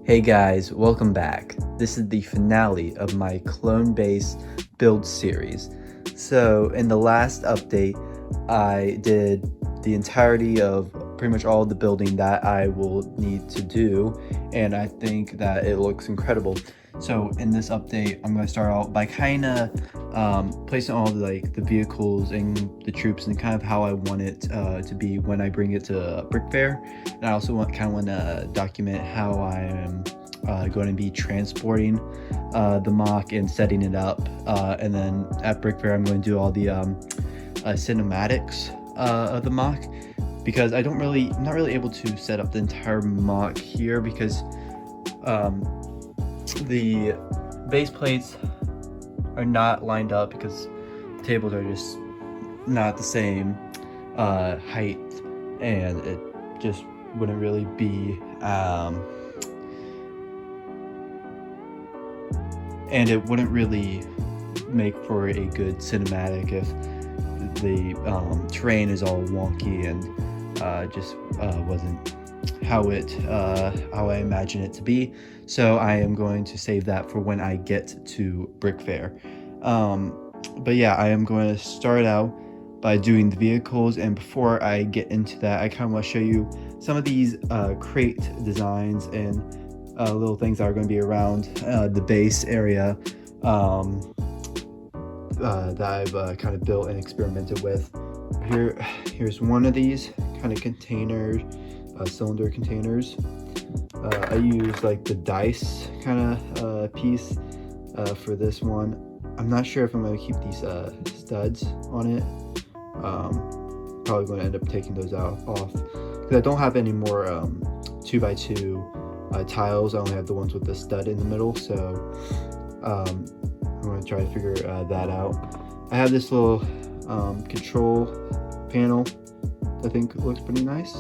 Hey guys, welcome back. This is the finale of my clone base build series. So in the last update, I did the entirety of pretty much all of the building that I will need to do, and I think that it looks incredible. So in this update, I'm going to start out by kind of placing all the vehicles and the troops and kind of how I want it to be when I bring it to Brick Fair. And I also want to document how I am going to be transporting the MOC and setting it up. And then at Brick Fair, I'm going to do all the cinematics of the MOC, because I'm not really able to set up the entire MOC here because the base plates are not lined up because the tables are just not the same height, and it just wouldn't really be and it wouldn't really make for a good cinematic if the terrain is all wonky and just wasn't how I imagine it to be. So I am going to save that for when I get to Brick Fair. But yeah, I am going to start out by doing the vehicles, and before I get into that, I kind of want to show you some of these crate designs and little things that are going to be around the base area that I've kind of built and experimented with. Here's one of these kind of containers, cylinder containers. I use like the dice kind of piece for this one. I'm not sure if I'm going to keep these studs on it. Probably going to end up taking those off because I don't have any more 2x2 tiles. I only have the ones with the stud in the middle, so I'm going to try to figure that out. I have this little control panel I think looks pretty nice.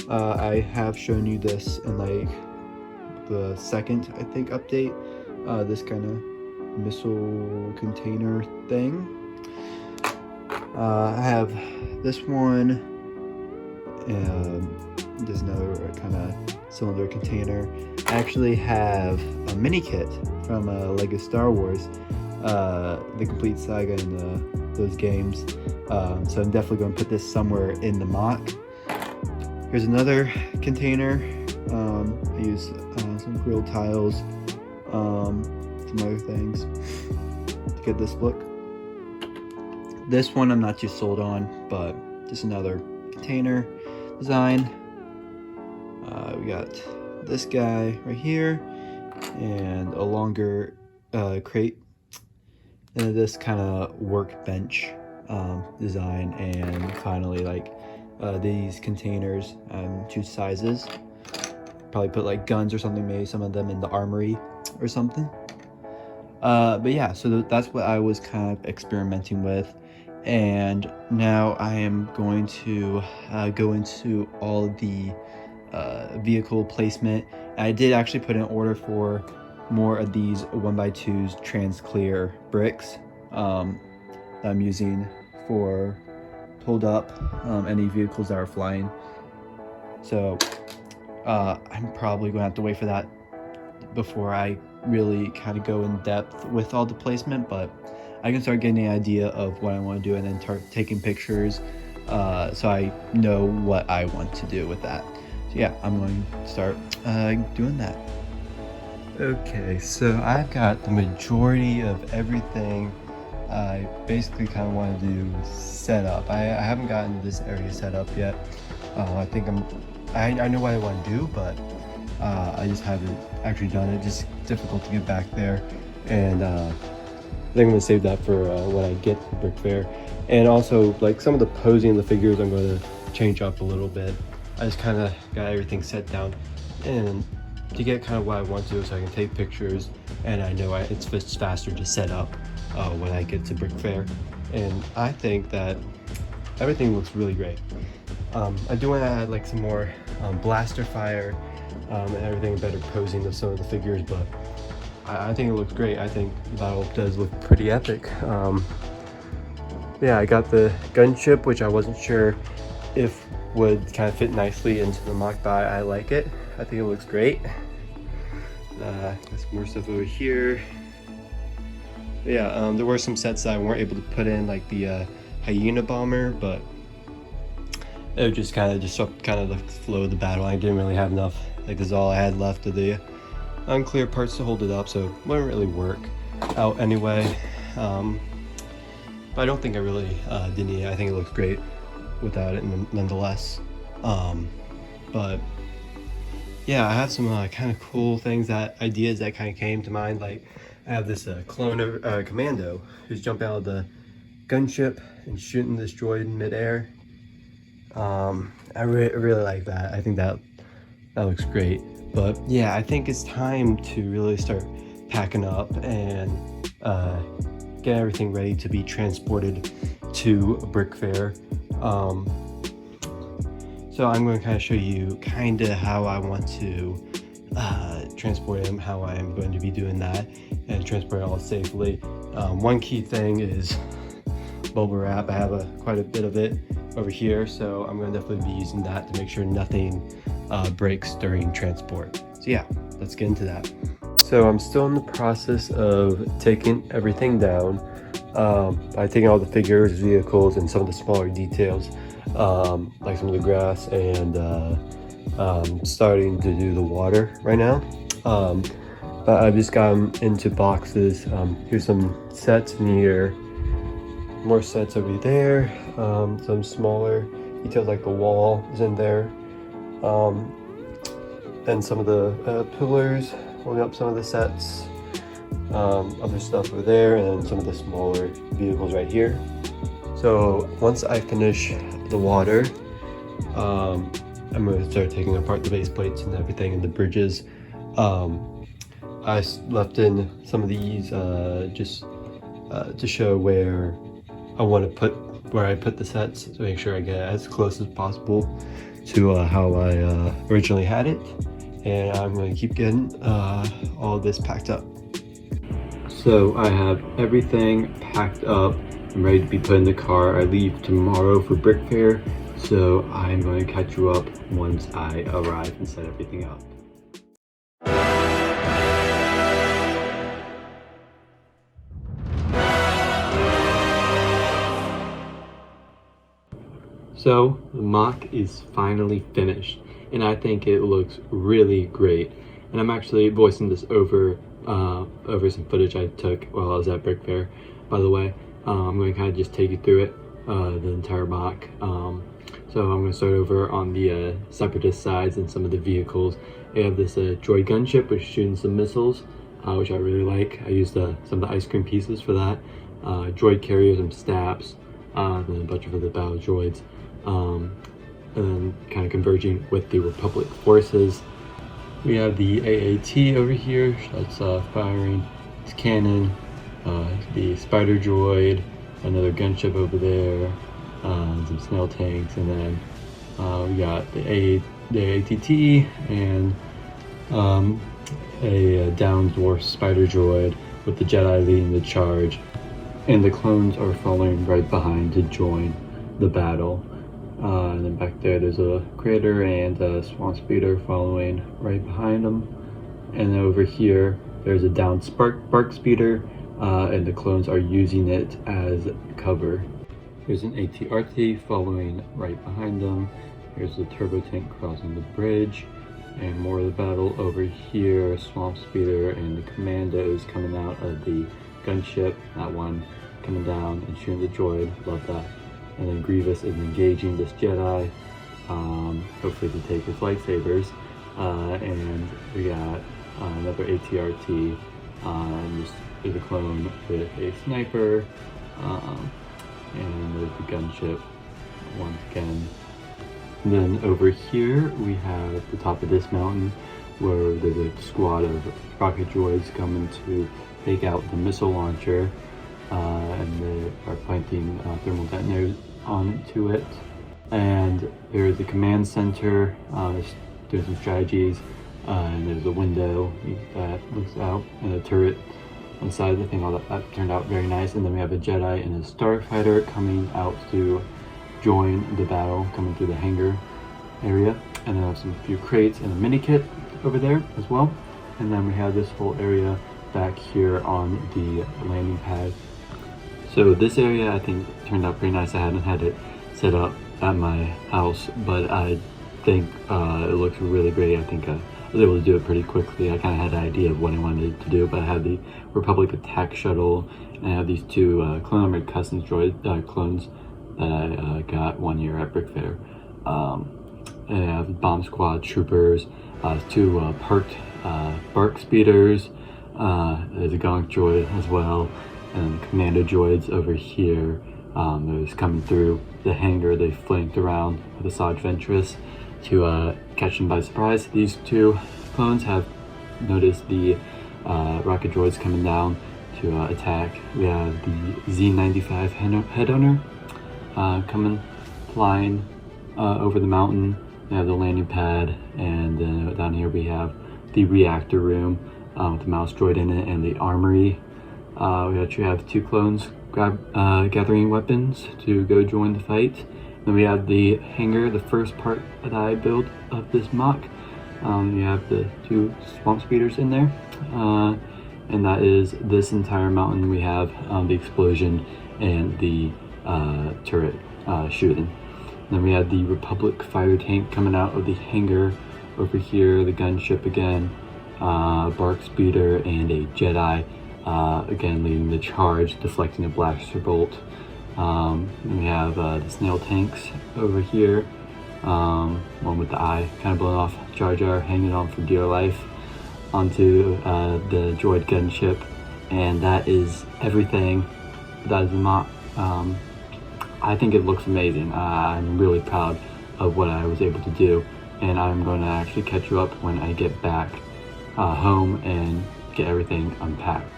I have shown you this in like the second, I think, update. This kind of missile container thing. I have this one. There's another kind of cylinder container. I actually have a mini kit from Lego Star Wars, the complete saga and those games. So I'm definitely going to put this somewhere in the MOC. Here's another container. I use some grill tiles, some other things to get this look. This one I'm not too sold on, but just another container design. We got this guy right here and a longer crate, and this kind of workbench design, and finally these containers, two sizes. Probably put like guns or something, maybe some of them in the armory or something. But yeah, so that's what I was kind of experimenting with, and now I am going to go into all the vehicle placement. I did actually put an order for more of these 1x2s trans-clear bricks that I'm using for pulled up any vehicles that are flying. So I'm probably going to have to wait for that before I really kind of go in depth with all the placement, but I can start getting an idea of what I want to do and then start taking pictures so I know what I want to do with that. So yeah, I'm going to start doing that. Okay, so I've got the majority of everything I basically kind of want to do set up. I haven't gotten this area set up yet. I think I know what I want to do, but I just haven't actually done it. Just difficult to get back there, and I think I'm gonna save that for when I get to Brick Fair. And also, like, some of the posing of the figures I'm going to change up a little bit. I just kind of got everything set down and to get kind of what I want to do, so I can take pictures, and I know it's just faster to set up when I get to Brick Fair. And I think that everything looks really great. I do want to add like some more blaster fire and everything, better posing of some of the figures, but I think it looks great. I think the battle does look pretty epic. Yeah, I got the gunship, which I wasn't sure if would kind of fit nicely into the MOC, but I like it. I think it looks great. Got some more stuff over here. But yeah, there were some sets that I weren't able to put in, like the Hyena Bomber, but it would just kind of disrupt kind of the flow of the battle. I didn't really have enough. Like, this is all I had left of the unclear parts to hold it up, so it wouldn't really work out anyway. But I don't think I really did need it. I think it looks great without it nonetheless. But yeah, I have some kind of cool ideas that kind of came to mind. Like, I have this clone of Commando who's jumping out of the gunship and shooting this droid in midair. I really like that. I think that looks great. But yeah, I think it's time to really start packing up and get everything ready to be transported to Brick Fair. So I'm going to kind of show you kind of how I want to transport him, how I am going to be doing that and transport it all safely. One key thing is bubble wrap. I have quite a bit of it over here, so I'm going to definitely be using that to make sure nothing breaks during transport. So yeah, let's get into that. So I'm still in the process of taking everything down by taking all the figures, vehicles, and some of the smaller details, like some of the grass, and starting to do the water right now. But I've just got them into boxes. Here's some sets in here, more sets over there, some smaller details like the wall is in there, and some of the pillars holding up some of the sets, other stuff over there, and some of the smaller vehicles right here. So once I finish the water, I'm going to start taking apart the base plates and everything and the bridges. I left in some of these just to show where I want to where I put the sets, to make sure I get as close as possible to how I originally had it. And I'm going to keep getting all of this packed up. So I have everything packed up. I'm ready to be put in the car. I leave tomorrow for Brick Fair, so I'm going to catch you up once I arrive and set everything up. So the mock is finally finished, and I think it looks really great. And I'm actually voicing this over some footage I took while I was at Brick Fair, by the way. I'm going to kind of just take you through it, the entire mock. So I'm going to start over on the Separatist sides and some of the vehicles. I have this droid gunship which is shooting some missiles, which I really like. I used some of the ice cream pieces for that. Droid carriers and stabs, and then a bunch of other battle droids. And then kind of converging with the Republic forces. We have the AAT over here that's firing its cannon, the spider droid, another gunship over there, some snail tanks, and then we got the AATT and a down dwarf spider droid with the Jedi leading the charge, and the clones are following right behind to join the battle. And then back there's a Crater and a Swamp Speeder following right behind them. And then over here, there's a down Bark Speeder, and the clones are using it as cover. There's an AT-RT following right behind them. Here's the Turbo Tank crossing the bridge. And more of the battle over here, Swamp Speeder and the Commandos coming out of the gunship. That one coming down and shooting the droid. Love that. And then Grievous is engaging this Jedi, hopefully to take his lightsabers. And we got another AT-RT, there's a clone with a sniper, and there's the gunship once again. And then over here we have the top of this mountain where there's a squad of rocket droids coming to take out the missile launcher. And they are planting thermal detonators onto it. And there's the command center, doing some strategies, and there's a window that looks out, and a turret on the side of the thing. All that turned out very nice. And then we have a Jedi and a starfighter coming out to join the battle, coming through the hangar area. And then I have few crates and a mini kit over there as well. and then we have this whole area back here on the landing pad. So this area I think turned out pretty nice. I haven't had it set up at my house, but I think it looks really great. I think I was able to do it pretty quickly. I kind of had an idea of what I wanted to do, but I had the Republic Attack Shuttle, and I have these two Clone Armored Customs droid clones that I got one year at Brick Fair. And I have Bomb Squad troopers, two parked BARC speeders, there's a Gonk droid as well, and commando droids over here. Those coming through the hangar. They flanked around with Asajj Ventress to catch them by surprise. These two clones have noticed the rocket droids coming down to attack. We have the Z-95 head owner coming flying over the mountain. We have the landing pad, and then down here we have the reactor room with the mouse droid in it and the armory. We actually have two clones gathering weapons to go join the fight. Then we have the hangar, the first part that I built of this mock. You have the two swamp speeders in there, and that is this entire mountain. We have the explosion and the turret shooting. Then we have the Republic fire tank coming out of the hangar over here, the gunship again, BARC speeder, and a Jedi again leading the charge, deflecting a blaster bolt. We have the snail tanks over here, one with the eye kind of blown off, Jar Jar hanging on for dear life onto the droid gunship, and that is everything. That is the mock. I think it looks amazing. I'm really proud of what I was able to do, and I'm going to actually catch you up when I get back home and get everything unpacked.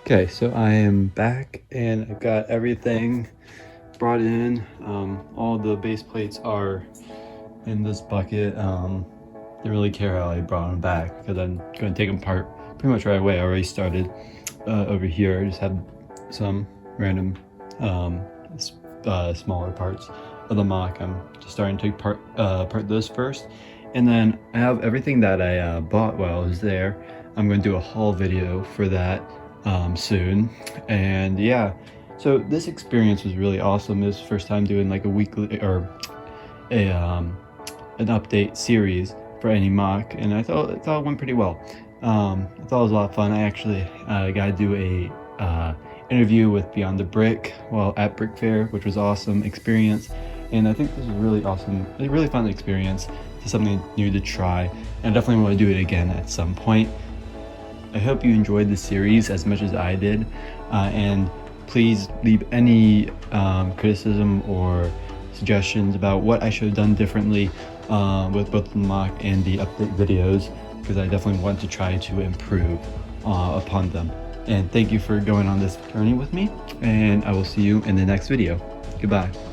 Okay, so I am back and I've got everything brought in. All the base plates are in this bucket. Didn't really care how I brought them back because I'm going to take them apart pretty much right away. I already started over here. I just had some random smaller parts of the mock. I'm just starting to part those first, and then I have everything that I bought while I was there. I'm going to do a haul video for that soon, and yeah, so this experience was really awesome. It was the first time doing like a weekly or an update series for any mock, and I thought it went pretty well. I thought it was a lot of fun. I actually got to do a interview with Beyond the Brick while at Brick Fair, which was awesome experience, and I think this was really awesome, a really fun experience. It's something new to try, and I definitely want to do it again at some point. I hope you enjoyed the series as much as I did, and please leave any criticism or suggestions about what I should have done differently with both the mock and the update videos, because I definitely want to try to improve upon them. And thank you for going on this journey with me, and I will see you in the next video. Goodbye.